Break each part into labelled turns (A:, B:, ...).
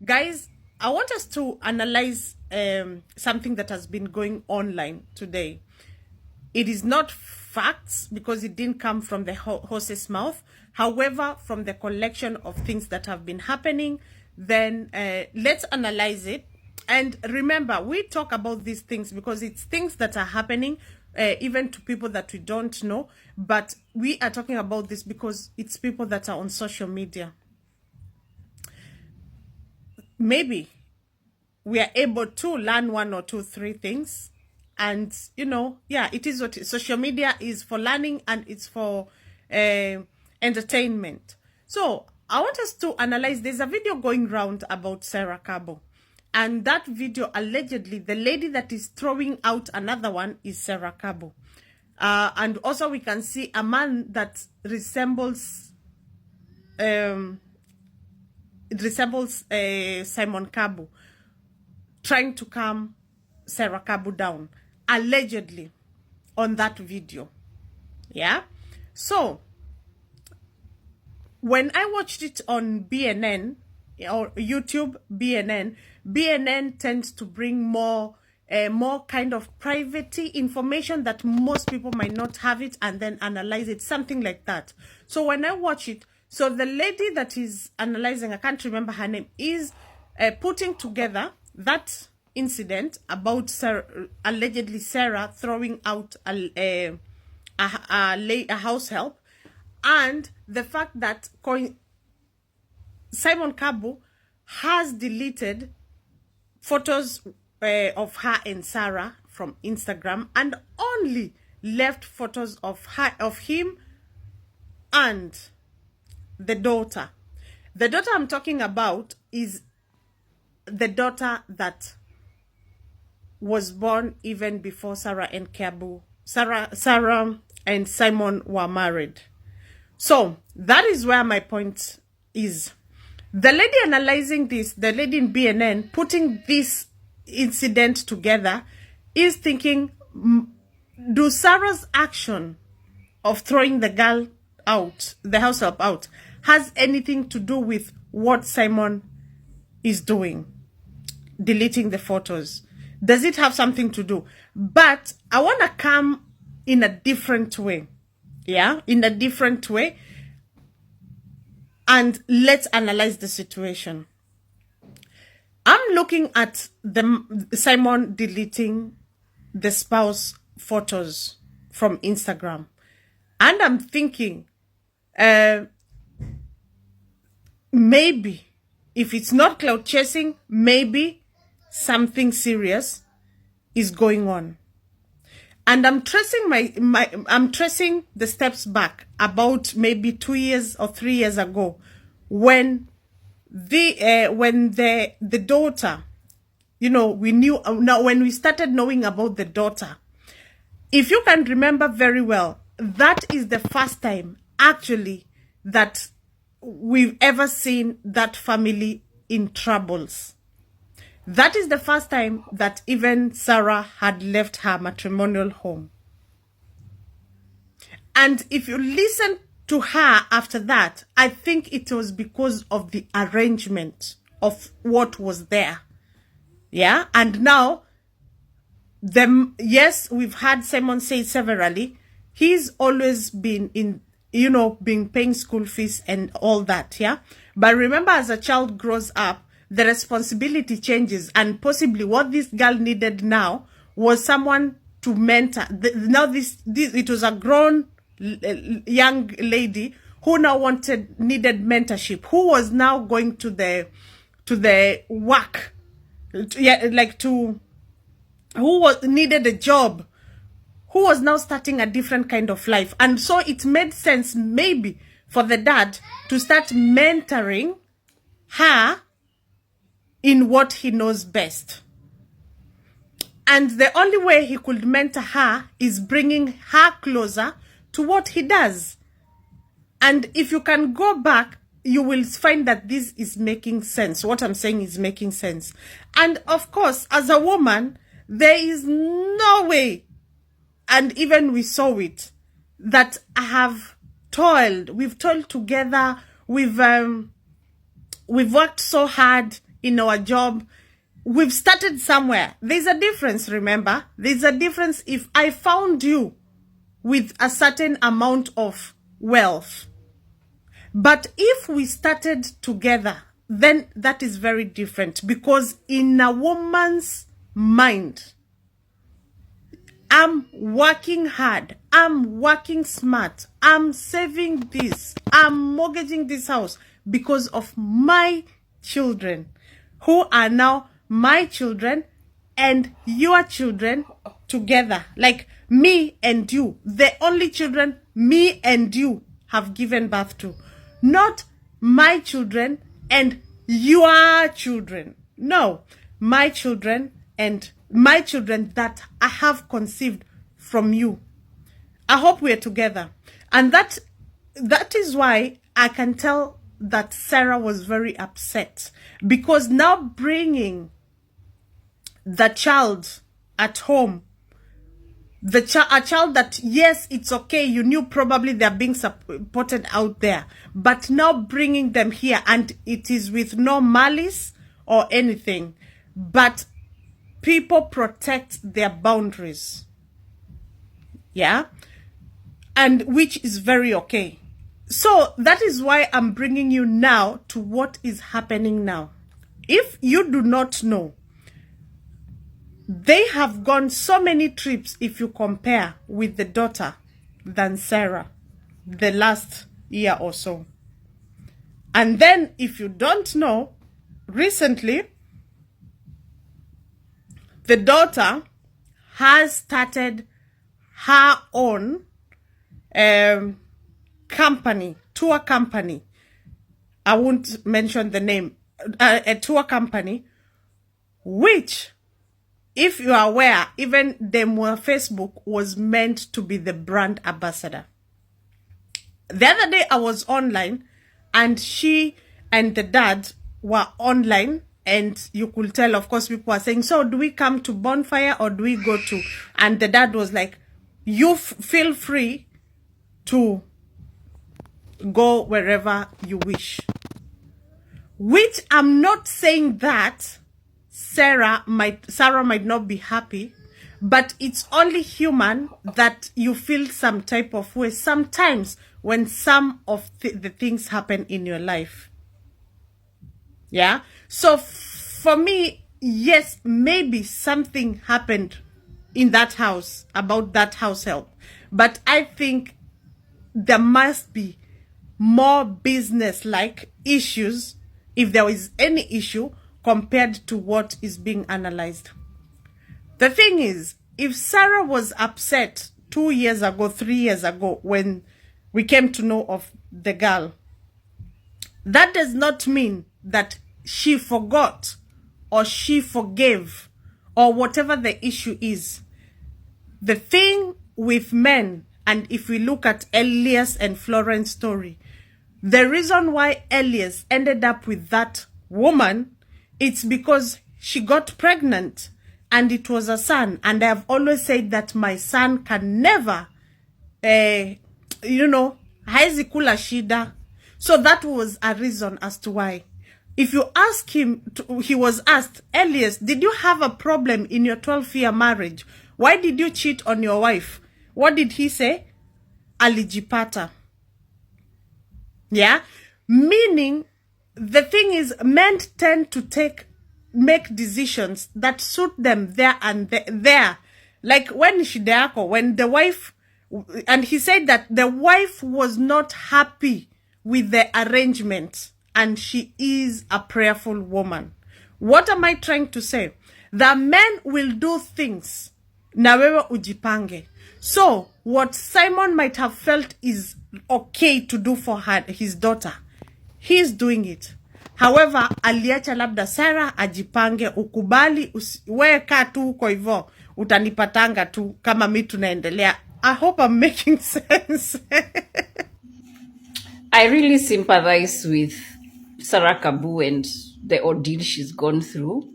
A: Guys, I want us to analyze something that has been going online today. It is not facts because it didn't come from the horse's mouth. However, from the collection of things that have been happening, then let's analyze it. And remember, we talk about these things because it's things that are happening even to people that we don't know. But we are talking about this because it's people that are on social media. Maybe we are able to learn one or two, three things. And, you know, yeah, it is what social media is for learning and it's for entertainment. So I want us to analyze. There's a video going around about SARA. And that video, allegedly, the lady that is throwing out another one is SARA. And also we can see a man that resembles Simon Kabu trying to calm SARA down, allegedly, on that video. Yeah? So, when I watched it on BNN, or YouTube, BNN tends to bring more kind of private information that most people might not have it and then analyze it, something like that. So when I watch it, so the lady that is analyzing, I can't remember her name, is putting together that incident about allegedly SARA throwing out a house help, and the fact that Simon Kabu has deleted photos of her and SARA from Instagram and only left photos of him and the daughter. The daughter I'm talking about is the daughter that was born even before SARA and SARA and Simon were married. So that is where my point is. The lady analyzing this, the lady in BNN, putting this incident together, is thinking, do SARA's action of throwing the girl out, the house help out, has anything to do with what Simon is doing, deleting the photos? Does it have something to do? But I want to come in a different way. Yeah, in a different way. And let's analyze the situation. I'm looking at the Simon deleting the spouse photos from Instagram. And I'm thinking, maybe, if it's not cloud chasing, maybe something serious is going on. And I'm tracing I'm tracing the steps back about maybe 2 years or 3 years ago, when the daughter, you know, we knew now when we started knowing about the daughter. If you can remember very well, that is the first time actually that we've ever seen that family in troubles. That is the first time that even SARA had left her matrimonial home. And if you listen to her after that, I think it was because of the arrangement of what was there. Yeah? And now, yes, we've had Simon say severally, he's always been in, you know, been paying school fees and all that, yeah? But remember, as a child grows up, the responsibility changes, and possibly what this girl needed now was someone to mentor. Now it was a grown young lady who now needed mentorship, who was now going to the work, who needed a job, who was now starting a different kind of life. And so it made sense maybe for the dad to start mentoring her in what he knows best. And the only way he could mentor her is bringing her closer to what he does. And if you can go back, you will find that this is making sense. What I'm saying is making sense. And of course, as a woman, there is no way, and even we saw it, that I have toiled. We've toiled together. We've worked so hard in our job. We've started somewhere. There's a difference, remember? There's a difference if I found you with a certain amount of wealth. But if we started together, then that is very different, because in a woman's mind, I'm working hard, I'm working smart, I'm saving this, I'm mortgaging this house because of my children, who are now my children and your children together. Like me and you, the only children me and you have given birth to. Not my children and your children. No, my children and my children that I have conceived from you. I hope we're together. And that is why I can tell that Sarah was very upset, because now bringing the child at home, a child that, yes, it's okay, you knew probably they're being supported out there, but now bringing them here, and it is with no malice or anything, but people protect their boundaries, yeah, and which is very okay. So that is why I'm bringing you now to what is happening now. If you do not know, they have gone so many trips, if you compare with the daughter, than Sarah, the last year or so. And then, if you don't know, recently, the daughter has started her own company, tour company. I won't mention the name, a tour company, which, if you are aware, even Demwa Facebook was meant to be the brand ambassador. The other day I was online, and she and the dad were online, and you could tell, of course, people are saying, so do we come to bonfire or do we go to? And the dad was like, you feel free to go wherever you wish. Which I'm not saying that Sarah might not be happy, but it's only human that you feel some type of way sometimes when some of the things happen in your life. Yeah. So for me, yes, maybe something happened in that house about that house help, but I think there must be more business-like issues, if there is any issue, compared to what is being analyzed. The thing is, if Sarah was upset 2 years ago, 3 years ago, when we came to know of the girl, that does not mean that she forgot or she forgave or whatever the issue is. The thing with men, and if we look at Elias and Florence story, the reason why Elias ended up with that woman, it's because she got pregnant and it was a son. And I have always said that my son can never, haezi kula shida. So that was a reason as to why. If you ask him, he was asked, Elias, did you have a problem in your 12-year marriage? Why did you cheat on your wife? What did he say? Alijipata. Yeah? Meaning, the thing is, men tend to make decisions that suit them there and there. Like when Shideako, when the wife, and he said that the wife was not happy with the arrangement, and she is a prayerful woman. What am I trying to say? The men will do things na wewe ujipange. So, what Simon might have felt is okay to do for his daughter, he's doing it. However, aliacha labda Sarah ajipange, ukubali, weka tu uko hivyo, utanipatanga tu kama mi tunaendelea. I hope I'm making sense.
B: I really sympathize with Sarah Kabu and the ordeal she's gone through.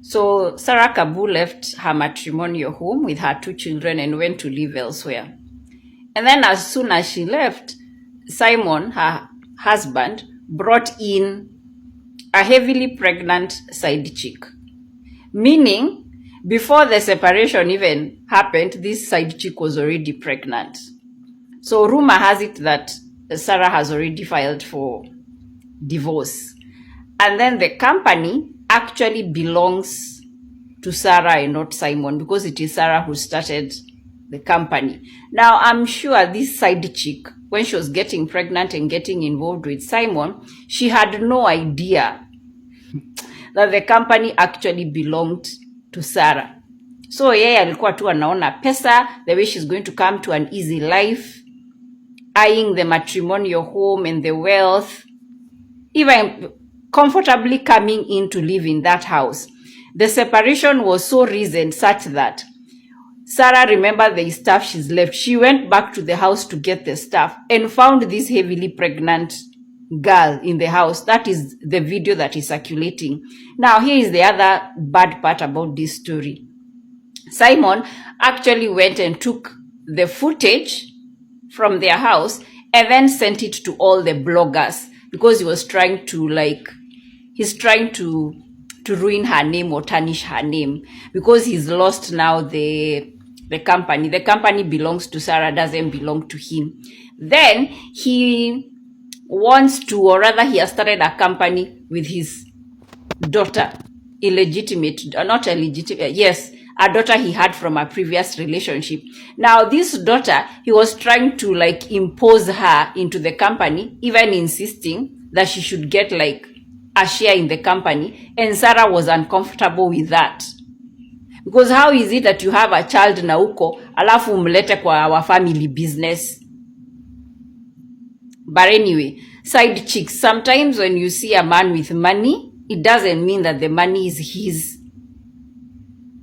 B: So Sarah Kabu left her matrimonial home with her 2 children and went to live elsewhere. And then as soon as she left, Simon, her husband, brought in a heavily pregnant side chick. Meaning, before the separation even happened, this side chick was already pregnant. So rumor has it that SARA has already filed for divorce. And then the company actually belongs to SARA and not Simon, because it is SARA who started the company. Now, I'm sure this side chick, when she was getting pregnant and getting involved with Simon, she had no idea that the company actually belonged to SARA. So yeye alikuwa tu anaona pesa, the way she's going to come to an easy life, eyeing the matrimonial home and the wealth, even comfortably coming in to live in that house. The separation was so recent such that SARA remembered the stuff she's left. She went back to the house to get the stuff and found this heavily pregnant girl in the house. That is the video that is circulating. Now, here is the other bad part about this story. Simon actually went and took the footage from their house and then sent it to all the bloggers, because he was trying to ruin her name or tarnish her name, because he's lost now the company. The company belongs to SARA, doesn't belong to him. Then he wants to, or rather he has started a company with his daughter, a daughter he had from a previous relationship. Now, this daughter, he was trying to impose her into the company, even insisting that she should get a share in the company, and SARA was uncomfortable with that. Because how is it that you have a child na uko, alafu umlete kwa our family business? But anyway, side chicks, sometimes when you see a man with money, it doesn't mean that the money is his.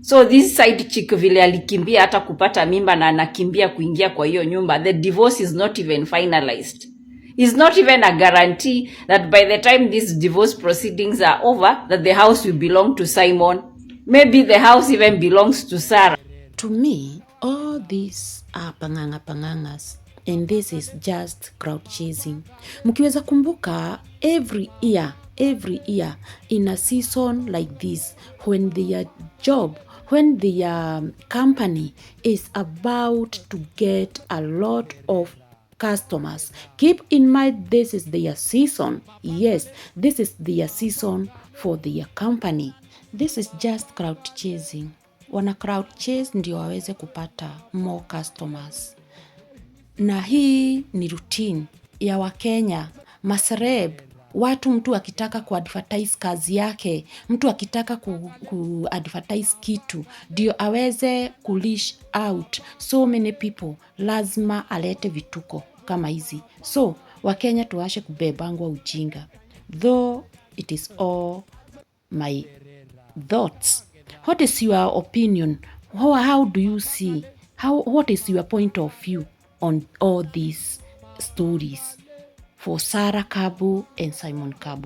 B: So this side chick vile alikimbia hata kupata mimba na anakimbia kuingia kwa hiyo nyumba, the divorce is not even finalized. It's not even a guarantee that by the time these divorce proceedings are over, that the house will belong to Simon. Maybe the house even belongs to SARA.
C: To me, all these are pangangas, and this is just crowd chasing. Mkiweza kumbuka, every year in a season like this, when their company is about to get a lot of customers, keep in mind this is their season. Yes, this is their season for their company. This is just crowd chasing. Wana crowd chase ndio waweze kupata more customers. Na hii ni routine ya Wakenya, masereb, watu mtu akitaka kuadvertise kazi yake, mtu akitaka kuadvertise kitu, ndio aweze kulish out so many people, lazima alete vituko kama hizi. So, Wakenya tuache kubebangwa ujinga. Though it is all my thoughts. What is your opinion? How do you see? What is your point of view on all these stories for SARA KABU and Simon KABU?